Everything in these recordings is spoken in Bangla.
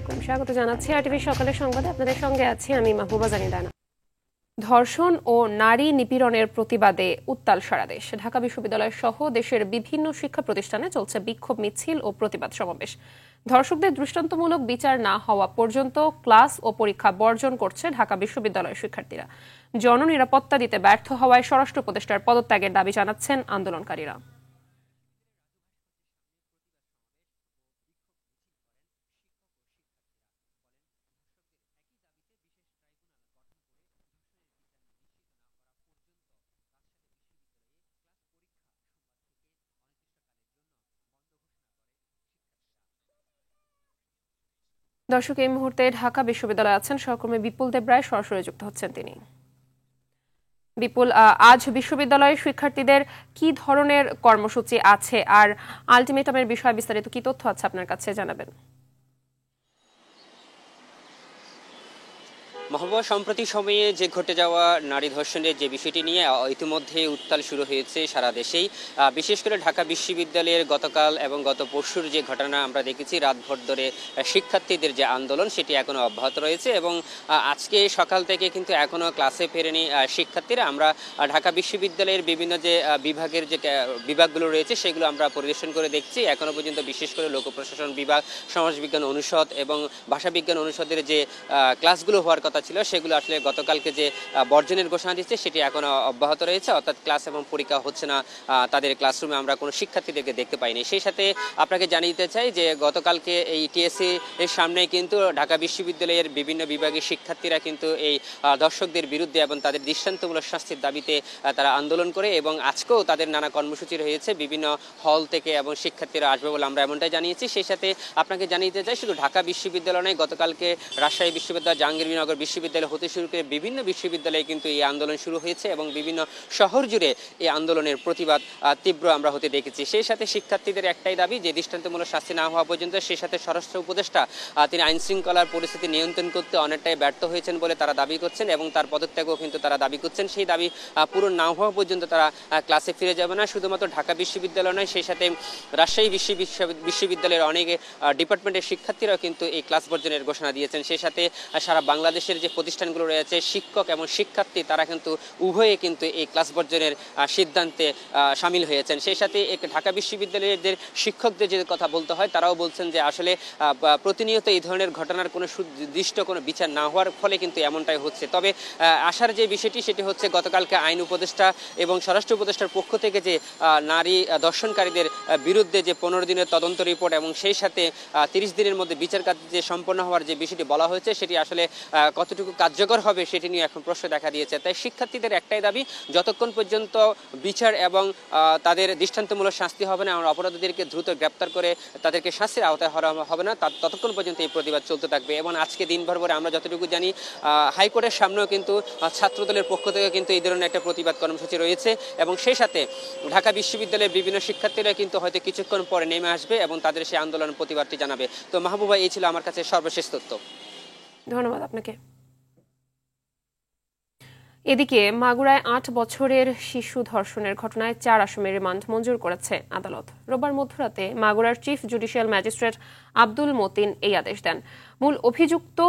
আলাইকুম, স্বাগত জানাচ্ছি আরটিভি সকালের সংবাদে। আপনাদের সঙ্গে আছি আমি মাহবুবা জানি রানা। ধর্ষণ ও নারী নিপীড়নের প্রতিবাদে উত্তাল সারা দেশ। ঢাকা বিশ্ববিদ্যালয় সহ দেশের বিভিন্ন শিক্ষা প্রতিষ্ঠানে চলছে বিক্ষোভ মিছিল ও প্রতিবাদ সমাবেশ। ধর্ষকদের দৃষ্টান্তমূলক বিচার না হওয়া পর্যন্ত ক্লাস ও পরীক্ষা বর্জন করছে ঢাকা বিশ্ববিদ্যালয়ের শিক্ষার্থীরা। জননিরাপত্তা দিতে ব্যর্থ হওয়ায় স্বরাষ্ট্র উপদেষ্টার পদত্যাগের দাবি জানাচ্ছেন আন্দোলনকারীরা। দর্শক, এই মুহূর্তে ঢাকা বিশ্ববিদ্যালয়ে আছেন সহকর্মী বিপুল দেবরায়, সরাসরি যুক্ত হচ্ছেন তিনি। বিপুল, আজ বিশ্ববিদ্যালয়ের শিক্ষার্থীদের কি ধরনের কর্মসূচি আছে, আর আলটিমেটামের বিষয়ে বিস্তারিত কি তথ্য আছে আপনার কাছে জানাবেন? মহবুবা, সম্প্রতি সময়ে যে ঘটে যাওয়া নারী ধর্ষণের যে বিষয়টি নিয়ে ইতিমধ্যে উত্তাল শুরু হয়েছে সারা দেশেই। বিশেষ করে ঢাকা বিশ্ববিদ্যালয়ের গতকাল এবং গত পরশুর যে ঘটনা আমরা দেখেছি, রাতভর ধরে শিক্ষার্থীদের যে আন্দোলন সেটি এখনো অব্যাহত রয়েছে এবং আজকে সকাল থেকে কিন্তু এখনো ক্লাসে ফেরেনি শিক্ষার্থীরা। আমরা ঢাকা বিশ্ববিদ্যালয়ের বিভিন্ন যে বিভাগের যে বিভাগগুলো রয়েছে সেগুলো আমরা পরিদর্শন করে দেখছি। এখনো পর্যন্ত বিশেষ করে লোক প্রশাসন বিভাগ, সমাজবিজ্ঞান অনুষদ এবং ভাষাবিজ্ঞান অনুষদের যে ক্লাসগুলো হওয়ার কথা ছিল সেগুলো আসলে গতকালকে যে বর্জনের ঘোষণা দিচ্ছে সেটি এখনো অব্যাহত রয়েছে, অর্থাৎ ক্লাস এবং পরীক্ষা হচ্ছে না। তাদের ক্লাসরুমে আমরা কোনো শিক্ষার্থীদেরকে দেখতে পাইনি। সেই সাথে আপনাকে জানিয়ে দিতে চাই যে গতকালকে এই টিএসসি এর সামনে কিন্তু ঢাকা বিশ্ববিদ্যালয়ের বিভিন্ন বিভাগের শিক্ষার্থীরা কিন্তু এই দর্শকদের বিরুদ্ধে এবং তাদের দৃষ্টান্তমূলক শাস্তির দাবিতে তারা আন্দোলন করে এবং আজকেও তাদের নানা কর্মসূচি রয়েছে। বিভিন্ন হল থেকে এবং শিক্ষার্থীরা আসবে বলে আমরা এমনটাই জানিয়েছি। সেই সাথে আপনাকে জানিয়ে দিতে চাই, শুধু ঢাকা বিশ্ববিদ্যালয় নয়, গতকালকে রাজশাহী বিশ্ববিদ্যালয়, জাহাঙ্গীরনগর বিশ্ববিদ্যালয় হতে শুরু করে বিভিন্ন বিশ্ববিদ্যালয়ে কিন্তু এই আন্দোলন শুরু হয়েছে এবং বিভিন্ন শহর জুড়ে এই আন্দোলনের প্রতিবাদ তীব্র আমরা হতে দেখেছি। সেই সাথে শিক্ষার্থীদের একটাই দাবি যে দৃষ্টান্তমূলক শাস্তি না হওয়া পর্যন্ত। সেই সাথে স্বরাষ্ট্র উপদেষ্টা তিনি আইন শৃঙ্খলার পরিস্থিতি নিয়ন্ত্রণ করতে অনেকটাই ব্যর্থ হয়েছেন বলে তারা দাবি করছেন এবং তার পদত্যাগও কিন্তু তারা দাবি করছেন। সেই দাবি পূরণ না হওয়া পর্যন্ত তারা ক্লাসে ফিরে যাবে না। শুধুমাত্র ঢাকা বিশ্ববিদ্যালয় নয়, সেই সাথে রাজশাহী বিশ্ববিদ্যালয়ের অনেক ডিপার্টমেন্টের শিক্ষার্থীরাও কিন্তু এই ক্লাস বর্জনের ঘোষণা দিয়েছেন। সেই সাথে সারা বাংলাদেশের যে প্রতিষ্ঠানগুলো রয়েছে, শিক্ষক এবং শিক্ষার্থী, তারা কিন্তু উভয়ে কিন্তু এই ক্লাস বর্জনের সিদ্ধান্তে সামিল হয়েছেন। সেই সাথে ঢাকা বিশ্ববিদ্যালয়ের শিক্ষকদের যে কথা বলতে হয়, তারাও বলছেন যে আসলে প্রতিনিয়ত এই ধরনের ঘটনার কোনো সুনির্দিষ্ট কোনো বিচার না হওয়ার ফলে কিন্তু এমনটাই হচ্ছে। তবে আশার যে বিষয়টি সেটি হচ্ছে গতকালকে আইন উপদেষ্টা এবং স্বরাষ্ট্র উপদেষ্টার পক্ষ থেকে যে নারী দর্শনকারীদের বিরুদ্ধে যে 15 দিনের তদন্ত রিপোর্ট এবং সেই সাথে 30 দিনের মধ্যে বিচার কাজ যে সম্পন্ন হওয়ার যে বিষয়টি বলা হয়েছে সেটি আসলে কতটুকু কার্যকর হবে সেটি নিয়ে এখন প্রশ্ন দেখা দিয়েছে। তাই শিক্ষার্থীদের একটাই দাবি, যতক্ষণ পর্যন্ত বিচার এবং তাদের দৃষ্টান্তমূলক শাস্তি হবে না, আমরা অপরাধীদেরকে দ্রুত গ্রেপ্তার করে তাদেরকে শাস্তির আওতায় হবে না, ততক্ষণ পর্যন্ত এই প্রতিবাদ চলতে থাকবে। এবং আজকে দিনভর পরে আমরা যতটুকু জানি হাইকোর্টের সামনেও কিন্তু ছাত্রদলের পক্ষ থেকে কিন্তু এই ধরনের একটা প্রতিবাদ কর্মসূচি রয়েছে এবং সেই সাথে ঢাকা বিশ্ববিদ্যালয়ের বিভিন্ন শিক্ষার্থীরা কিন্তু হয়তো কিছুক্ষণ পরে নেমে আসবে এবং তাদের সেই আন্দোলন প্রতিবাদটি জানাবে। তো মাহবুবা, এই ছিল আমার কাছে সর্বশেষ তথ্য। ধন্যবাদ আপনাকে। এদিকে মাগুরায় 8 বছরের শিশু ধর্ষণের ঘটনায় 4 আসামির রিমান্ড মঞ্জুর করেছে আদালত। রোববার মধ্যরাতে মাগুরার chief judicial magistrate Abdul Matin এই আদেশ দেন। মূল অভিযুক্ত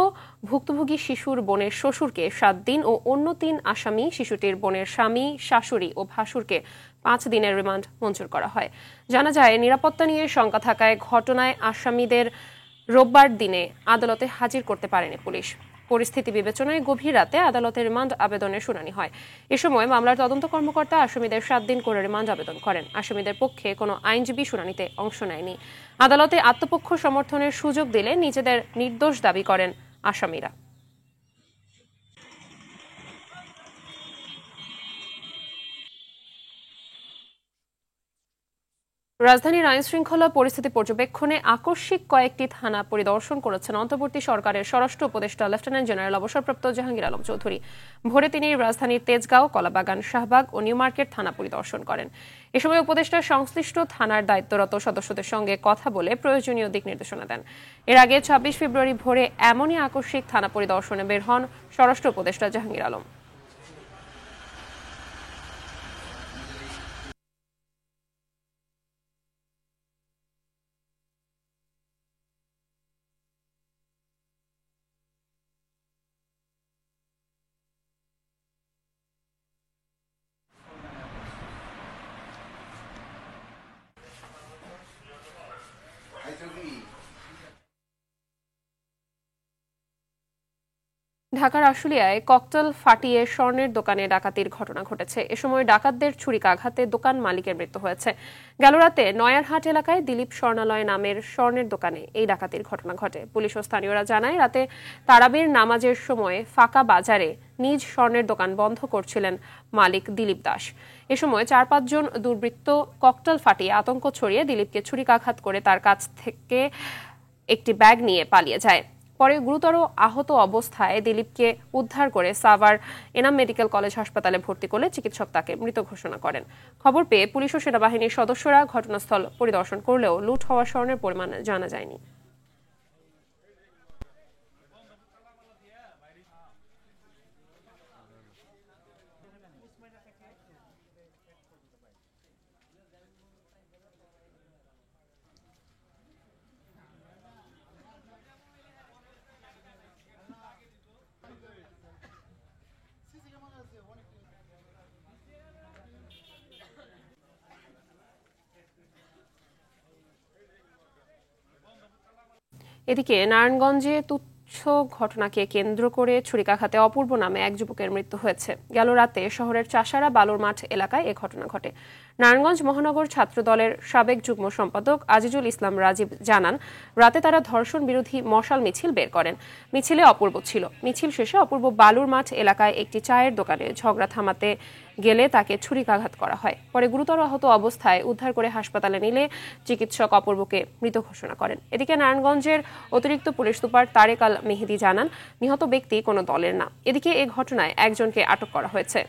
ভুক্তভোগী শিশুর বোনের শ্বশুরকে 7 দিন ও অন্য 3 আসামি শিশুটির বোনের স্বামী, শাশুড়ি ও ভাসুরকে 5 দিনের রিমান্ড মঞ্জুর করা হয়। জানা যায়, নিরাপত্তা নিয়ে শঙ্কা থাকায় ঘটনায় আসামিদের রোববার দিনে আদালতে হাজির করতে পারেনি পুলিশ। পরিস্থিতি বিবেচনায় গভীর রাতে আদালতের রিমান্ড আবেদনের শুনানি হয়। এ সময় মামলার তদন্ত কর্মকর্তা আসামিদের 7 দিন করে রিমান্ড আবেদন করেন। আসামিদের পক্ষে কোনো আইনজীবী শুনানিতে অংশ নেয়নি। আদালতে আত্মপক্ষ সমর্থনের সুযোগ দিলে নিজেদের নির্দোষ দাবি করেন আসামিরা। রাজধানীর আইনশৃঙ্খলা পরিস্থিতি পর্যবেক্ষণে আকস্মিক কয়েকটি থানা পরিদর্শন করেছেন অন্তর্বর্তী সরকারের স্বরাষ্ট্র উপদেষ্টা লেফটেন্যান্ট জেনারেল অবসরপ্রাপ্ত জাহাঙ্গীর আলম চৌধুরী। ভোরে তিনি রাজধানীর তেজগাঁও, কলাবাগান, শাহবাগ ও নিউ মার্কেট থানা পরিদর্শন করেন। এ সময় উপদেষ্টা সংশ্লিষ্ট থানার দায়িত্বরত সদস্যদের সঙ্গে কথা বলে প্রয়োজনীয় দিক নির্দেশনা দেন। এর আগে 26 ফেব্রুয়ারি ভোরে এমনই আকস্মিক থানা পরিদর্শনে বের হন স্বরাষ্ট্র উপদেষ্টা জাহাঙ্গীর আলম। ঢাকার আশুলিয়ায় ককটেল ফাটিয়ে স্বর্ণের দোকানে ডাকাতির ঘটনা ঘটেছে। এ সময় ডাকাতদের ছুরিকাঘাতে দোকান মালিকের মৃত্যু হয়েছে। গেল রাতে নয়ারহাট এলাকায় দিলীপ স্বর্ণালয় নামের স্বর্ণের দোকানে এই ডাকাতির ঘটনা ঘটে। পুলিশ ও স্থানীয়রা জানায়, রাতে তারাবির নামাজের সময় ফাঁকা বাজারে নিজ স্বর্ণের দোকান বন্ধ করছিলেন মালিক দিলীপ দাস। এ সময় 4-5 জন দুর্বৃত্ত ককটেল ফাটিয়ে আতঙ্ক ছড়িয়ে দিলীপকে ছুরিকাঘাত করে তার কাছ থেকে একটি ব্যাগ নিয়ে পালিয়ে যায়। পরে গুরুতর আহত অবস্থায় দিলীপকে উদ্ধার করে সাভার এনাম মেডিকেল কলেজ হাসপাতালে ভর্তি করলে চিকিৎসক তাকে মৃত ঘোষণা করেন। খবর পেয়ে পুলিশ ও সেনাবাহিনীর সদস্যরা ঘটনাস্থল পরিদর্শন করলেও লুট হওয়া স্বর্ণের পরিমাণ জানা যায়নি। এদিকে নারায়ণগঞ্জে তুচ্ছ ঘটনাকে কেন্দ্র করে ছুরিকাঘাতে অপূর্ব নামে এক যুবকের মৃত্যু হয়েছে। গেল রাতে শহরের চাষারা বালুর মাঠ এলাকায় এ ঘটনা ঘটে। নারায়ণগঞ্জ মহানগর ছাত্র দলের সাবেক যুগ্ম সম্পাদক আজিজুল ইসলাম রাজীব জানান, রাতে তারা ধর্ষণ বিরোধী মশাল মিছিল বের করেন। মিছিলে অপূর্ব ছিল। মিছিল শেষে অপূর্ব বালুর মাঠ এলাকায় একটি চায়ের দোকানে ঝগড়া থামাতে গেলে তাকে ছুরিকাঘাত করা হয়। পরে গুরুতর আহত অবস্থায় উদ্ধার করে হাসপাতালে নিলে চিকিৎসক অপূর্বকে মৃত ঘোষণা করেন। এদিকে নারায়ণগঞ্জের অতিরিক্ত পুলিশ সুপার তারেক আল মেহেদি জানান, নিহত ব্যক্তি কোনো দলের না। এদিকে এ ঘটনায় একজনকে আটক করা হয়েছে।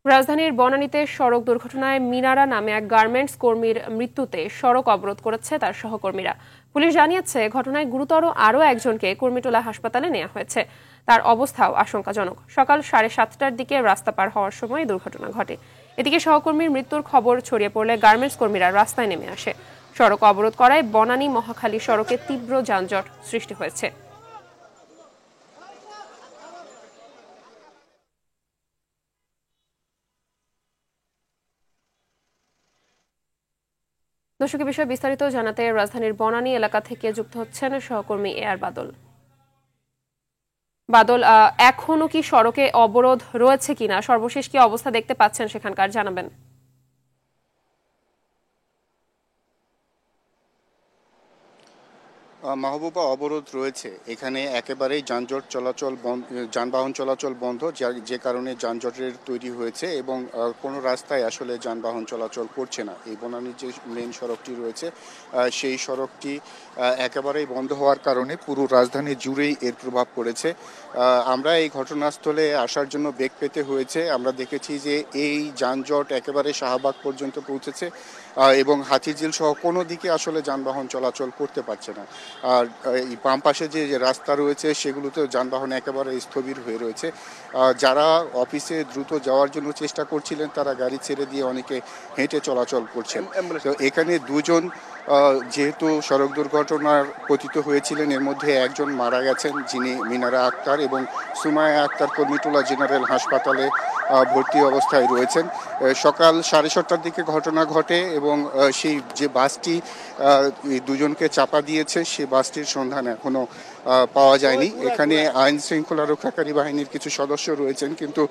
রাজধানীর বনানীতে সড়ক দুর্ঘটনায় মিনারা নামে এক গার্মেন্টস কর্মীর মৃত্যুতে সড়ক অবরোধ করেছে তার সহকর্মীরা। পুলিশ জানিয়েছে, ঘটনায় গুরুতর আরও একজনকে কুর্মিটোলা হাসপাতালে নেওয়া হয়েছে। তার অবস্থাও আশঙ্কাজনক। সকাল 7:30টার দিকে রাস্তা পার হওয়ার সময় দুর্ঘটনা ঘটে। এদিকে সহকর্মীর মৃত্যুর খবর ছড়িয়ে পড়লে গার্মেন্টস কর্মীরা রাস্তায় নেমে আসে। সড়ক অবরোধ করায় বনানী মহাখালী সড়কে তীব্র যানজট সৃষ্টি হয়েছে। দর্শকের বিষয়ে বিস্তারিত জানাতে রাজধানীর বনানী এলাকা থেকে যুক্ত হচ্ছেন সহকর্মী এআর বাদল। বাদল, এখনো কি সড়কে অবরোধ রয়েছে কিনা, সর্বশেষ কি অবস্থা দেখতে পাচ্ছেন সেখানকার, জানাবেন। মাহবুবা, অবরোধ রয়েছে এখানে, একেবারেই যানবাহন চলাচল বন্ধ, যে কারণে যানজটের তৈরি হয়েছে এবং কোনো রাস্তায় আসলে যানবাহন চলাচল করছে না। এই বনানীর যে মেন সড়কটি রয়েছে সেই সড়কটি একেবারেই বন্ধ হওয়ার কারণে পুরো রাজধানী জুড়েই এর প্রভাব পড়েছে। আমরা এই ঘটনাস্থলে আসার জন্য বেগ পেতে হয়েছে। আমরা দেখেছি যে এই যানজট একেবারে শাহবাগ পর্যন্ত পৌঁছেছে এবং হাতিঝিল সহ কোনো দিকে আসলে যানবাহন চলাচল করতে পারছে না। আর এই বাম পাশে যে রাস্তা রয়েছে সেগুলোতেও যানবাহন একেবারে স্থবির হয়ে রয়েছে। যারা অফিসে দ্রুত যাওয়ার জন্য চেষ্টা করছিলেন তারা গাড়ি ছেড়ে দিয়ে অনেকে হেঁটে চলাচল করছেন। তো এখানে দুজন যেহেতু সড়ক দুর্ঘটনার পতিত হয়েছিলেন, এর মধ্যে একজন মারা গেছেন, যিনি মিনারা আক্তার, এবং সুমায়া আক্তার কুর্মিটোলা জেনারেল হাসপাতালে ভর্তি অবস্থায় রয়েছেন। সকাল 7:30টার দিকে ঘটনা ঘটে এবং সেই যে বাসটি দুজনকে চাপা দিয়েছে সেই বাসটির সন্ধান এখনো পাওয়া যায়নি। এখানে আইন শৃঙ্খলা রক্ষাকারী বাহিনীর কিছু সদস্য রয়েছেন, কিন্তু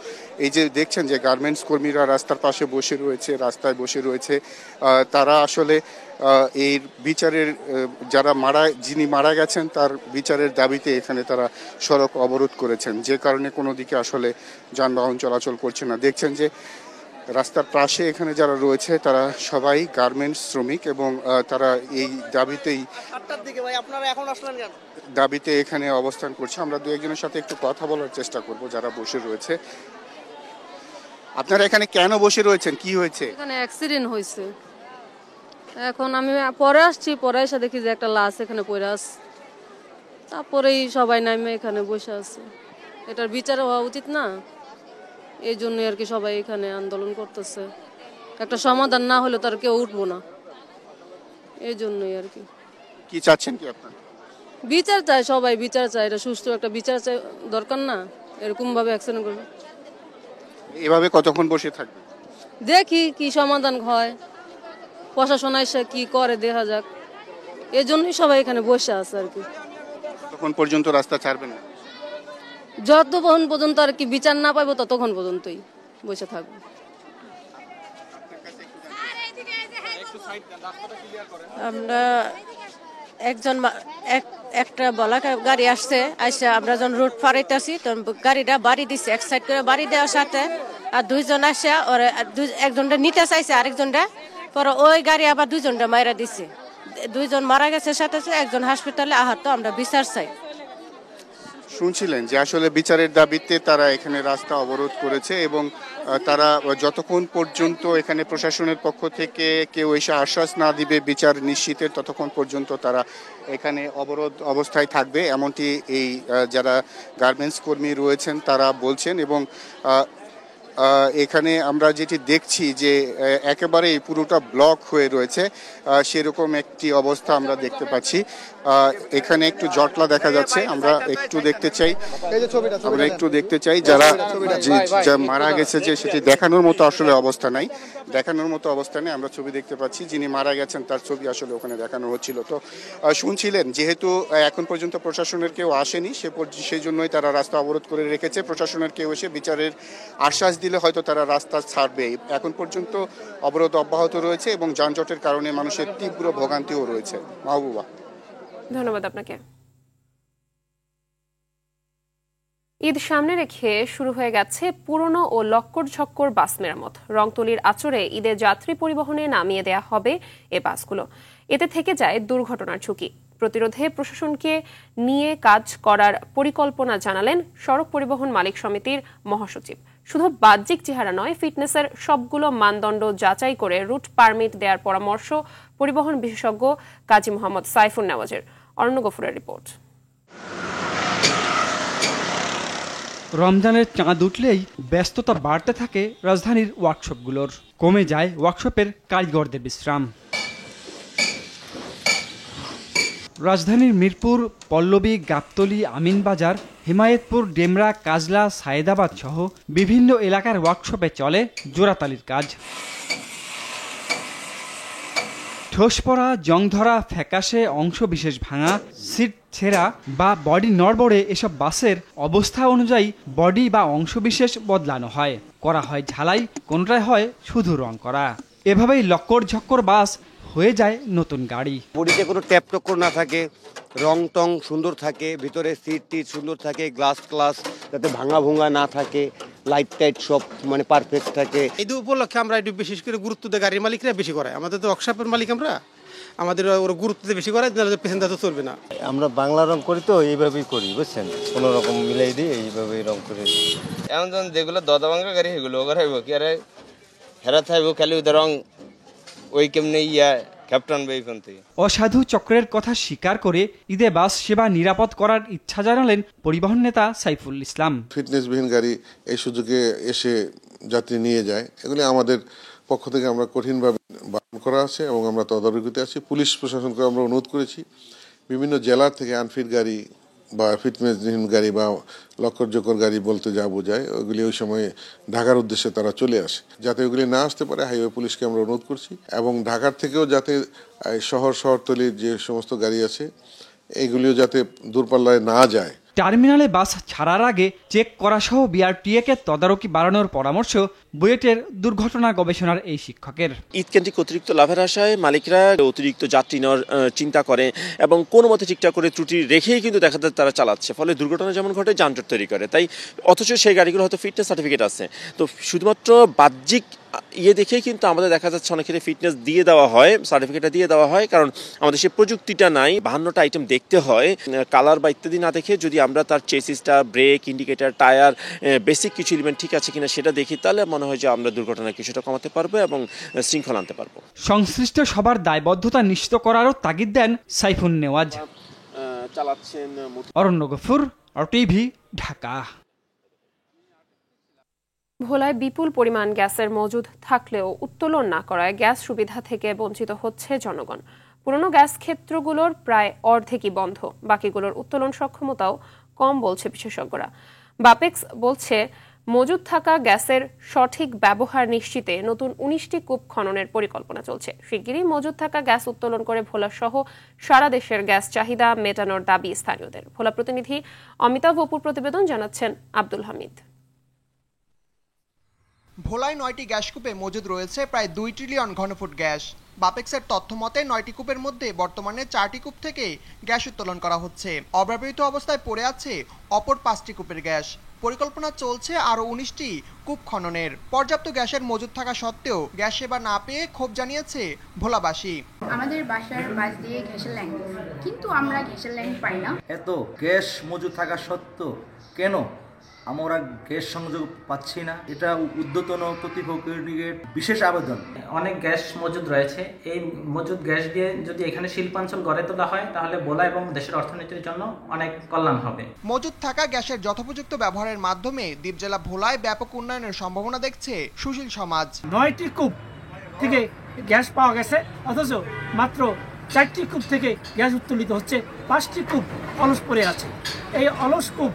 এই যে দেখছেন যে গার্মেন্টস কর্মীরা রাস্তার পাশে বসে রয়েছে, রাস্তায় বসে রয়েছে, তারা আসলে এর বিচারের যিনি মারা গেছেন তার বিচারের দাবিতে এখানে তারা সড়ক অবরোধ করেছেন, যে কারণে কোনো দিকে আসলে যানবাহন চলাচল করছে না। দেখছেন যে রাস্তার পাশে এখানে যারা রয়েছে তারা সবাই গার্মেন্টস শ্রমিক এবং তারা এই দাবিতে এখানে অবস্থান করছে। আমরা দু একজনের সাথে একটু কথা বলার চেষ্টা করব যারা বসে রয়েছে। আপনারা এখানে কেন বসে রয়েছেন, কি হয়েছে? এখানে অ্যাক্সিডেন্ট হয়েছে। এখন আমি পরে আসছি, পরে এসে দেখি যে একটা লাশ এখানে পড়ে আছে। তারপরেই সবাই নামে এখানে বসে আছে। এটার বিচার হওয়া উচিত না, এই জন্য আর কি সবাই এখানে আন্দোলন করতেছে। একটা সমাধান না হলে তার কেউ উঠবো না, এই জন্যই আর কি। কি চাচ্ছেন কি আপনারা? বিচার চাই, সবাই বিচার চাই, এটা সুষ্ঠু একটা বিচার চাই, দরকার না এরকম ভাবে অ্যাক্সিডেন্ট করবে। এভাবে কতক্ষণ বসে থাকবে? দেখি কি সমাধান হয়, প্রশাসন এসে কি করে দেখা যাক, এই জন্যই সবাই এখানে বসে আছে আর কি। তখন পর্যন্ত রাস্তা ছাড়বেন না? যতক্ষণ পর্যন্ত আর কি বিচার না পাবো ততক্ষণ পর্যন্তই বসে থাকবো। আমরা একটা বলা গাড়ি আসছে, আইসা আমরা যখন রোড ফারাইতেছি তখন গাড়িটা বাড়ি দিচ্ছে, এক সাইড করে বাড়ি দেওয়ার সাথে আর দুইজন আসে ওরা একজনটা নিতে চাইছে আরেকজনটা, পরে ওই গাড়ি আবার দুইজনটা মাইরা দিচ্ছে, দুইজন মারা গেছে সাথে সাথে, একজন হাসপাতালে আহত। আমরা বিচার চাই। শুনছিলেন যে আসলে বিচারের দাবিতে তারা এখানে রাস্তা অবরোধ করেছে এবং তারা যতক্ষণ পর্যন্ত এখানে প্রশাসনের পক্ষ থেকে কেউ এসে আশ্বাস না দিবে বিচার নিশ্চিতের, ততক্ষণ পর্যন্ত তারা এখানে অবরোধ অবস্থায় থাকবে, এমনটি এই যারা গার্মেন্টস কর্মী রয়েছেন তারা বলছেন। এবং এখানে আমরা যেটি দেখছি যে একেবারেই পুরোটা ব্লক হয়ে রয়েছে, সেরকম একটি অবস্থা আমরা দেখতে পাচ্ছি। এখানে একটু জটলা দেখা যাচ্ছে, আমরা একটু দেখতে চাই যারা মারা গেছে যে সেটি দেখানোর মতো আসলে অবস্থা নাই, আমরা ছবি দেখতে পাচ্ছি, যিনি মারা গেছেন তার ছবি আসলে ওখানে দেখানো হচ্ছিল। তো শুনছিলেন যেহেতু এখন পর্যন্ত প্রশাসনের কেউ আসেনি, সেই জন্যই তারা রাস্তা অবরোধ করে রেখেছে। প্রশাসনের কেউ এসে বিচারের আশ্বাস দিলে হয়তো তারা রাস্তা ছাড়বে। এখন পর্যন্ত অবরোধ অব্যাহত রয়েছে এবং যানজটের কারণে মানুষের তীব্র ভোগান্তিও রয়েছে। মাহবুবা, ধন্যবাদ আপনাকে। ঈদ সামনে রেখে শুরু হয়ে গেছে পুরনো ও লক্কর ঝক্কর বাস মেরামত। রংতুলির আঁচড়ে ঈদের যাত্রী পরিবহনে নামিয়ে দেয়া হবে এ বাসগুলো। এতে থেকে যায় দুর্ঘটনার ঝুঁকি প্রতিরোধে প্রশাসনকে নিয়ে কাজ করার পরিকল্পনা জানালেন সড়ক পরিবহন মালিক সমিতির মহাসচিব। শুধু বাহ্যিক চেহারা নয়, ফিটনেসের সবগুলো মানদণ্ড যাচাই করে রুট পারমিট দেওয়ার পরামর্শ পরিবহন বিশেষজ্ঞ কাজী মোহাম্মদ সাইফুন নেওয়াজের। অরণ্য গফুরের রিপোর্ট। রমজানের চাঁদ উঠলেই ব্যস্ততা বাড়তে থাকে রাজধানীর ওয়ার্কশপগুলোর, কমে যায় ওয়ার্কশপের কারিগরদের বিশ্রাম। রাজধানীর মিরপুর, পল্লবী, গাবতলী, আমিনবাজার, হিমায়েতপুর, ডেমরা, কাজলা, সায়েদাবাদ সহ বিভিন্ন এলাকার ওয়ার্কশপে চলে জোড়াতালির কাজ। ঠোস পড়া, জং ধরা, ফ্যাকাশে অংশ বিশেষ ভাঙা, সিট ছেঁড়া বা বডি নড়বড়ে এসব বাসের অবস্থা অনুযায়ী বডি বা অংশবিশেষ বদলানো হয়, করা হয় ঝালাই, কোনটায় হয় শুধু রং করা। এভাবেই লক্কর ঝক্কর বাস হয়ে যায় নতুন গাড়ি। বডিতে কোনো ট্যাপ টক্কর না থাকে, রং টং সুন্দর থাকে, ভিতরে সিট টিট সুন্দর থাকে, গ্লাস যাতে ভাঙা ভুঙা না থাকে, লাইট টাইট সব মানে পারফেক্ট থাকে। এই উপলক্ষে আমরা একটু বিশেষ করে গুরুত্ব দেয় গাড়ির মালিকরা বেশি করে, আমাদের তো ওয়ার্কশপের মালিক আমাদের ওরা গুরুত্ব বেশি করে, পেছনটা তো চলবে না। আমরা বাংলা রং করি তো এইভাবেই করি, বুঝছেন, কোনো রকম মিলাই দিই এইভাবে রং করে। এমন যেগুলো দদা ভাঙা গাড়ি সেগুলো করাইব কি আরে হেরা থাকবো খালি ওদের রং ওই কেমনে ক্যাপ্টেন বেইফোন থেকে। অসাধু চক্রের কথা স্বীকার করে ঈদে বাস সেবা নিরাপদ করার ইচ্ছা জানালেন পরিবহন নেতা সাইফুল ইসলাম। ফিটনেসবিহীন গাড়ি এই সুযোগে এসে যাত্রী নিয়ে যায়, এগুলি আমাদের পক্ষ থেকে আমরা কঠিনভাবে বারণ করা আছে এবং আমরা তদারকিতে আছি। পুলিশ প্রশাসনকে আমরা অনুরোধ করেছি বিভিন্ন জেলা থেকে আনফিট গাড়ি বা ফিটনেসবিহীন গাড়ি বা লক্কর জক্কর গাড়ি বলতে যা বোঝায় ওইগুলি ওই সময় ঢাকার উদ্দেশ্যে তারা চলে আসে, যাতে ওইগুলি না আসতে পারে হাইওয়ে পুলিশকে আমরা অনুরোধ করছি। এবং ঢাকার থেকেও যাতে শহরতলির যে সমস্ত গাড়ি আছে এইগুলিও যাতে দূরপাল্লায় না যায়। টার্মিনালে বাস ছাড়ার আগে চেক করা সহ বিআরটিএ-কে তদারকি বাড়ানোর পরামর্শ বুয়েটের দুর্ঘটনা গবেষণার এই শিক্ষকের। ঈদকেন্দ্রিক অতিরিক্ত লাভের আশায় মালিকরা অতিরিক্ত যাত্রী নেওয়ার চিন্তা করে এবং কোনো মতে ঠিকঠাক করে ত্রুটি রেখেই কিন্তু দেখা যায় তারা চালাচ্ছে, ফলে দুর্ঘটনা যেমন ঘটে যানজট তৈরি করে। তাই অথচ সেই গাড়িগুলো হয়তো ফিটনেস সার্টিফিকেট আছে, তো শুধুমাত্র বাহ্যিক দেখেই কিন্তু আমাদের দেখা যাচ্ছে অনেক ক্ষেত্রে ফিটনেস দিয়ে দেওয়া হয়, সার্টিফিকেটটা দিয়ে দেওয়া হয়, কারণ আমাদের সেই প্রযুক্তিটা নাই। 52টা আইটেম দেখতে হয়, কালার বা ইত্যাদি না দেখে যদি আমরা তার চেসিসটা, ব্রেক, ইন্ডিকেটার, টায়ার, বেসিক কিছু এলিমেন্ট ঠিক আছে কিনা সেটা দেখি, তাহলে মনে হয় যে আমরা দুর্ঘটনা কিছুটা কমাতে পারবো এবং শৃঙ্খলা আনতে পারবো। সংশ্লিষ্ট সবার দায়বদ্ধতা নিশ্চিত করারও তাগিদ দেন সাইফুন নেওয়াজ। চালাচ্ছেন অরণ্য গফুর, RTV, ঢাকা। ভোলায় বিপুল পরিমাণ গ্যাসের মজুদ থাকলেও উত্তোলন না করায় গ্যাস সুবিধা থেকে বঞ্চিত হচ্ছে জনগণ। পুরনো গ্যাস ক্ষেত্রগুলোর প্রায় অর্ধেকই বন্ধ, বাকিগুলোর উত্তোলন সক্ষমতাও কম বলছে বিশেষজ্ঞরা। বাপেক্স বলছে মজুদ থাকা গ্যাসের সঠিক ব্যবহার নিশ্চিতে নতুন 19টি কূপ খননের পরিকল্পনা চলছে। শিগগিরই মজুদ থাকা গ্যাস উত্তোলন করে ভোলা সহ সারা দেশের গ্যাস চাহিদা মেটানোর দাবি স্থানীয়দের। ভোলা প্রতিনিধি অমিতাভ অপুর প্রতিবেদন, জানাচ্ছেন আব্দুল হামিদ। ভোলায় 9টি গ্যাস কূপে মজুদ রয়েছে প্রায় 2 ট্রিলিয়ন ঘনফুট গ্যাস। বাপেক্সের তথ্য মতে 9টি কূপের মধ্যে বর্তমানে 4টি কূপ থেকে গ্যাস উত্তোলন করা হচ্ছে। অব্যবহৃত অবস্থায় পড়ে আছে অপর 5টি কূপের গ্যাস। পরিকল্পনা চলছে আরও 19টি কূপ খননের। পর্যাপ্ত গ্যাসের মজুদ থাকা সত্ত্বেও গ্যাস সেবা না পেয়ে ক্ষোভ জানিয়েছে ভোলাবাসী। আমাদের বাসার পাশ দিয়ে গ্যাসের লাইন, কিন্তু আমরা গ্যাসের লাইন পাই না। এত গ্যাস মজুদ থাকা সত্ত্বেও কেন আমরা গ্যাস সংযোগ পাচ্ছি না? এটা ঊর্ধ্বতন কর্তৃপক্ষের বিশেষ আবেদন। অনেক গ্যাস মজুদ রয়েছে, এই মজুদ গ্যাস দিয়ে যদি এখানে শিল্পাঞ্চল গড়ে তোলা হয় তাহলে ভোলা এবং দেশের অর্থনীতির জন্য অনেক কল্যাণ হবে। মজুদ থাকা গ্যাসের যথোপযুক্ত ব্যবহারের মাধ্যমে দ্বীপ জেলা ভোলায় ব্যাপক উন্নয়নের সম্ভাবনা দেখছে সুশীল সমাজ। 9টি কূপ থেকে গ্যাস পাওয়া গেছে, অথচ মাত্র 4টি কূপ থেকে গ্যাস উত্তোলিত হচ্ছে, 5টি কূপ অলস পড়ে আছে। এই অলস কূপ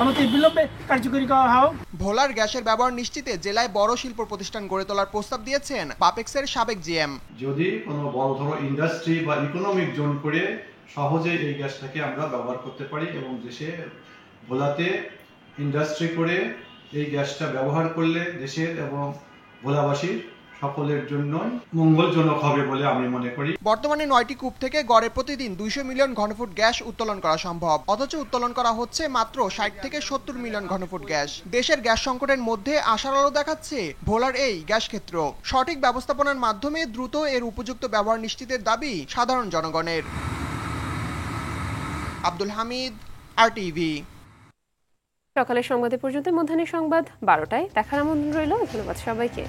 অনতিবিলম্বে কার্যকরী করা হোক। ভোলার গ্যাসের ব্যবহার নিশ্চিতে জেলায় বড় শিল্প প্রতিষ্ঠান গড়ে তোলার প্রস্তাব দিয়েছেন বাপেক্সের সাবেক জিএম। যদি কোনো বড় ধরো ইন্ডাস্ট্রি বা ইকোনমিক জোন করে সহজে এই গ্যাসটাকে আমরা ব্যবহার করতে পারি এবং দেশে ভোলাতে ইন্ডাস্ট্রি করে এই গ্যাসটা ব্যবহার করলে দেশের এবং ভোলাবাসীর সকলের জন্যই মঙ্গলজনক হবে বলে আমি মনে করি। বর্তমানে 9টি কূপ থেকে গড়ে প্রতিদিন 200 মিলিয়ন ঘনফুট গ্যাস উত্তোলন করা সম্ভব, অথচ উত্তোলন করা হচ্ছে মাত্র 60 থেকে 70 মিলিয়ন ঘনফুট গ্যাস। দেশের গ্যাস সংকটের মধ্যে আশার আলো দেখাচ্ছে ভোলার এই গ্যাস ক্ষেত্র। সঠিক ব্যবস্থাপনার মাধ্যমে দ্রুত এর উপযুক্ত ব্যবহার নিশ্চিতের দাবি সাধারণ জনগণের। আব্দুল হামিদ, RTV। সকালের সংবাদে পর্যন্ত। মধ্যাহ্নের সংবাদ 12টায় দেখার আমন্ত্রণ রইল। ধন্যবাদ সবাইকে।